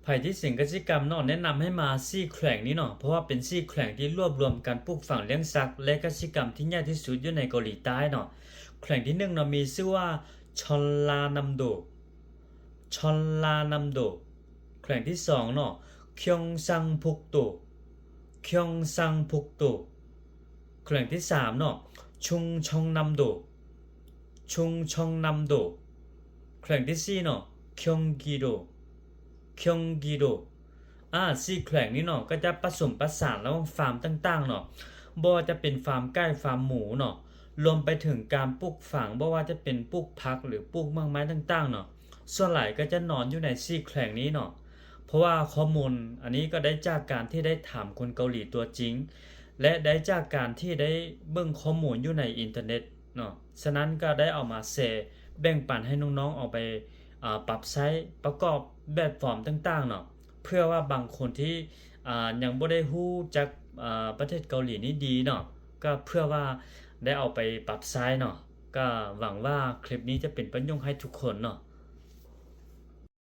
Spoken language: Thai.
ไผที่สิงกสิกรรมเนาะแนะนำให้มาซี่แขวงนี้เนาะเพราะว่าเป็นซี่แขวงที่รวบรวมการปลูกฝังเลี้ยงสัตว์และกสิกรรมที่ใหญ่ที่สุดอยู่ในเกาหลีใต้เนาะแขวงที่1เนาะมีชื่อว่าชอนลานัมโดชอนลานัมโดแขวงที่2เนาะคยองซังพุกโตคยองซังพุกโตแขวงที่3เนาะชุงชองนัมโดชุงชองนัมโดแขวงที่4เนาะคยองกีโดคยองกีโดซี่แขวงนี้เนาะก็จะผสมผสานระหว่างฟาร์มต่างๆเนาะบ่ว่าจะเป็นฟาร์มไก่ฟาร์มหมูเนาะรวมไปถึงการปลูกฝังบ่ว่าจะเป็นปลูกผักหรือปลูกไม้ต่างๆเนาะส่วนหลายก็จะนอนอยู่ในซี่แขวงนี้เนาะเพราะว่าข้อมูลอันนี้ก็ได้จากการที่ได้ถามคนเกาหลีตัวจริงและได้จากการที่ได้เบิ่งข้อมูลอยู่ในอินเทอร์เน็ตเนาะฉะนั้นก็ได้เอามาแชร์แบ่งปันให้น้องๆเอาไปปรับใช้ประกอบแบบฟอร์มต่างๆเนาะเพื่อว่าบางคนที่ยังบ่ได้ฮู้จักประเทศเกาหลีนี้ดีเนาะก็เพื่อว่าได้เอาไปปรับใช้เนาะก็หวังว่าคลิปนี้จะเป็นประโยชน์ให้ทุกคนเนาะ